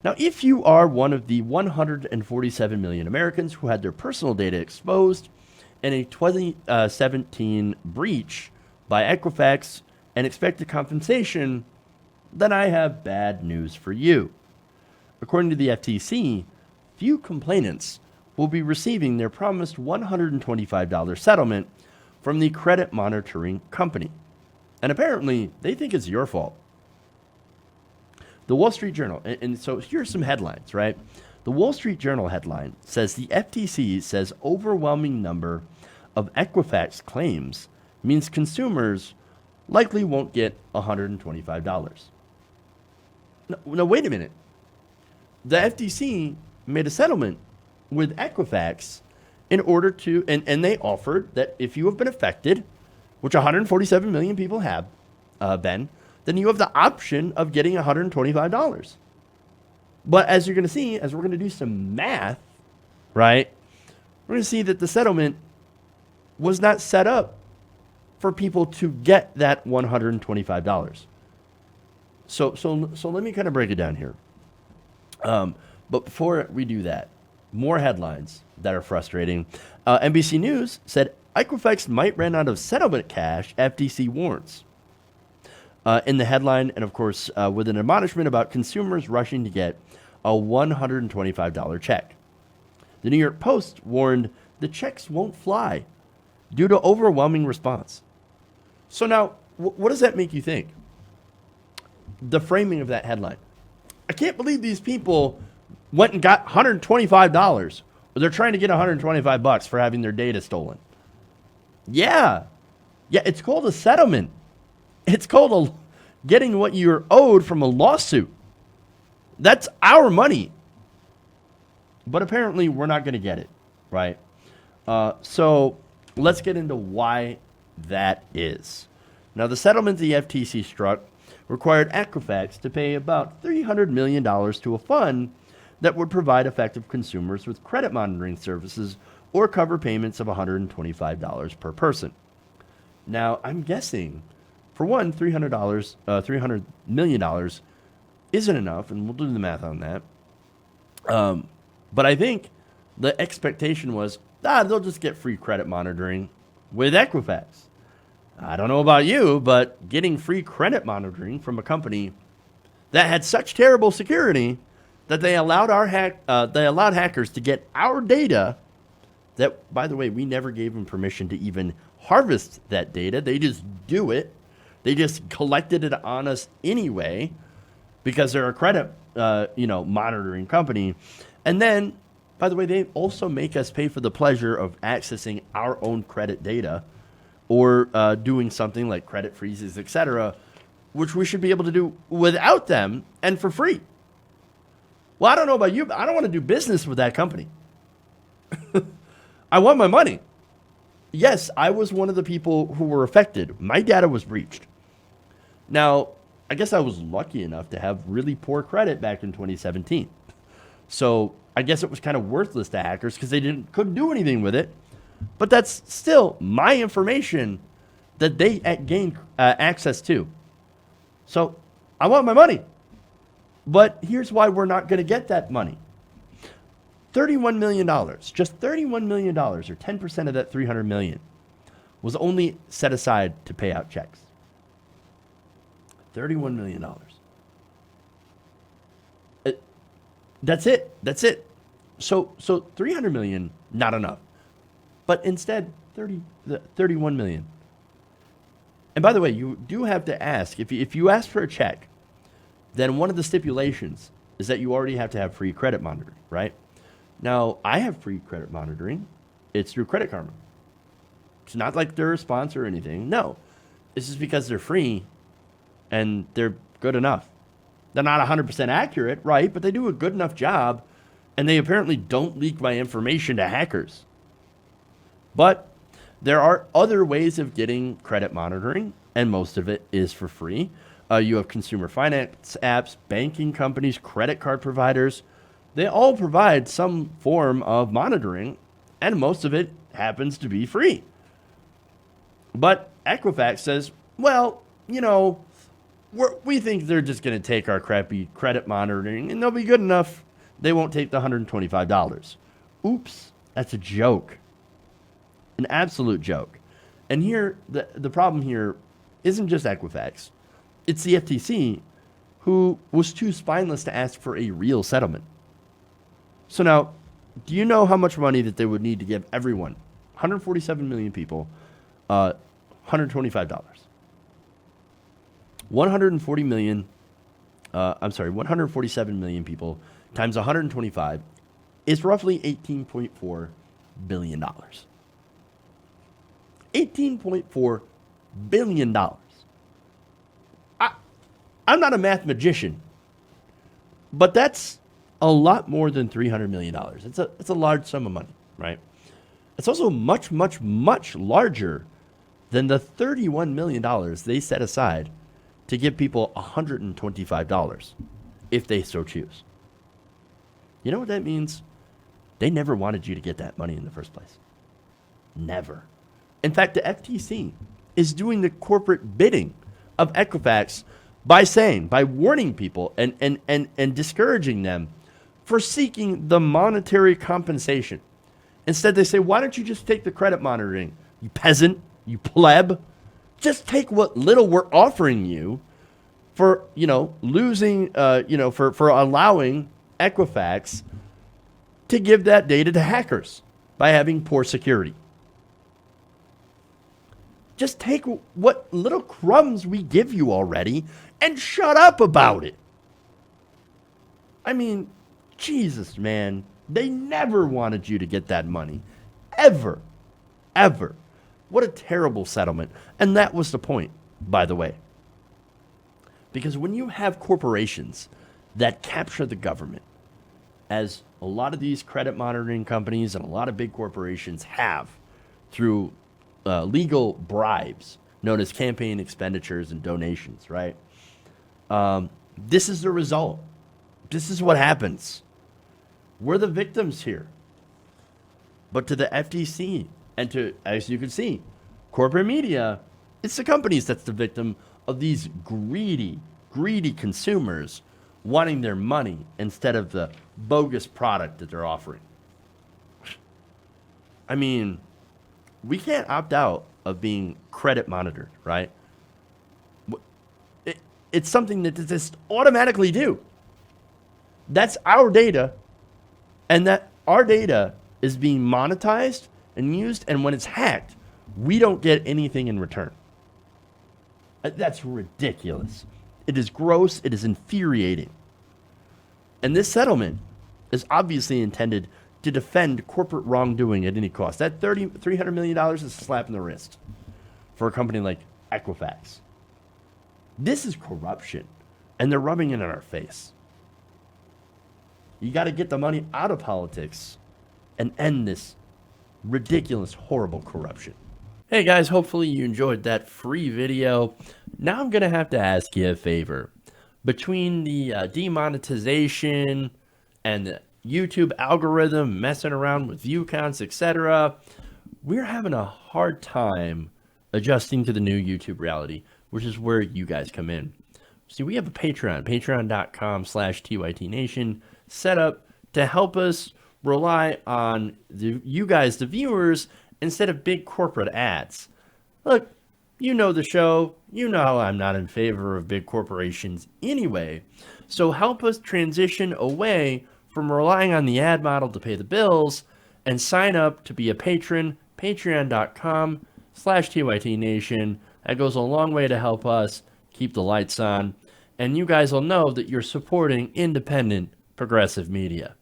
Now, if you are one of the 147 million Americans who had their personal data exposed in a 2017 breach by Equifax and expect a compensation, then I have bad news for you. According to the FTC, few complainants will be receiving their promised $125 settlement from the credit monitoring company. And apparently, they think it's your fault. The Wall Street Journal, and so here's some headlines, right? The Wall Street Journal headline says the FTC says overwhelming number of Equifax claims means consumers likely won't get $125. Now, wait a minute. The FTC made a settlement with Equifax in order to, and they offered that if you have been affected, which 147 million people have been, then you have the option of getting $125. But as you're going to see, as we're going to do some math, right, we're going to see that the settlement was not set up for people to get that $125. So let me kind of break it down here. But before we do that, more headlines that are frustrating. NBC News said Equifax might run out of settlement cash, FTC warns. In the headline, and of course, with an admonishment about consumers rushing to get a $125 check. The New York Post warned the checks won't fly due to overwhelming response. So now, what does that make you think? The framing of that headline. I can't believe these people went and got $125. Or they're trying to get $125 for having their data stolen. Yeah, it's called a settlement. It's called getting what you're owed from a lawsuit. That's our money. But apparently we're not going to get it, right? So let's get into why that is. Now, the settlement the FTC struck required Equifax to pay about $300 million to a fund that would provide effective consumers with credit monitoring services or cover payments of $125 per person. Now, I'm guessing, for one, $300 million isn't enough, and we'll do the math on that. But I think the expectation was, they'll just get free credit monitoring with Equifax. I don't know about you, but getting free credit monitoring from a company that had such terrible security that they allowed hackers to get our data that, by the way, we never gave them permission to even harvest that data. They just do it. They just collected it on us anyway because they're a credit monitoring company. And then, by the way, they also make us pay for the pleasure of accessing our own credit data or doing something like credit freezes, etc., which we should be able to do without them and for free. Well, I don't know about you, but I don't want to do business with that company. I want my money. Yes, I was one of the people who were affected. My data was breached. Now, I guess I was lucky enough to have really poor credit back in 2017. So I guess it was kind of worthless to hackers because they couldn't do anything with it. But that's still my information that they gained access to. So I want my money. But here's why we're not going to get that money. $31 million, just $31 million, or 10% of that $300 million, was only set aside to pay out checks. $31 million. That's it. So $300 million, not enough. But instead, $31 million. And by the way, you do have to ask, if you ask for a check, then one of the stipulations is that you already have to have free credit monitoring, right? Now, I have free credit monitoring. It's through Credit Karma. It's not like they're a sponsor or anything. No. This is because they're free and they're good enough. They're not 100% accurate, right? But they do a good enough job, and they apparently don't leak my information to hackers. But there are other ways of getting credit monitoring, and most of it is for free. You have consumer finance apps, banking companies, credit card providers. They all provide some form of monitoring, and most of it happens to be free. But Equifax says, well, we think they're just going to take our crappy credit monitoring and they'll be good enough. They won't take the $125. Oops, that's a joke. An absolute joke. And here, the problem here isn't just Equifax. It's the FTC, who was too spineless to ask for a real settlement. So now, do you know how much money that they would need to give everyone, 147 million people, $125? 147 million people times 125 is roughly $18.4 billion. $18.4 billion. I'm not a math magician, but that's a lot more than $300 million. It's a large sum of money, right? It's also much, much, much larger than the $31 million they set aside to give people $125 if they so choose. You know what that means? They never wanted you to get that money in the first place. Never. In fact, the FTC is doing the corporate bidding of Equifax by warning people and discouraging them for seeking the monetary compensation. Instead, they say, why don't you just take the credit monitoring, you peasant, you pleb? Just take what little we're offering you for, losing, for allowing Equifax to give that data to hackers by having poor security. Just take what little crumbs we give you already and shut up about it. I mean, Jesus, man. They never wanted you to get that money. Ever. Ever. What a terrible settlement. And that was the point, by the way. Because when you have corporations that capture the government, as a lot of these credit monitoring companies and a lot of big corporations have through legal bribes known as campaign expenditures and donations, right? This is the result. This is what happens. We're the victims here. But to the FTC and to, as you can see, corporate media, it's the companies that's the victim of these greedy consumers wanting their money instead of the bogus product that they're offering. I mean, we can't opt out of being credit monitored, right? It's something that they just automatically do. That's our data, and that our data is being monetized and used, and when it's hacked, we don't get anything in return. That's ridiculous. It is gross. It is infuriating. And this settlement is obviously intended to defend corporate wrongdoing at any cost. That $300 million is a slap in the wrist for a company like Equifax. This is corruption, and they're rubbing it in our face. You got to get the money out of politics and end this ridiculous, horrible corruption. Hey guys, hopefully you enjoyed that free video. Now I'm going to have to ask you a favor. Between the demonetization and the YouTube algorithm messing around with view counts, etc., we're having a hard time adjusting to the new YouTube reality, which is where you guys come in. See, we have a Patreon, patreon.com/TYTNation, set up to help us rely on you guys, the viewers, instead of big corporate ads. Look, you know the show. You know I'm not in favor of big corporations anyway. So help us transition away from relying on the ad model to pay the bills and sign up to be a patron, patreon.com/TYTNation. That goes a long way to help us keep the lights on. And you guys will know that you're supporting independent progressive media.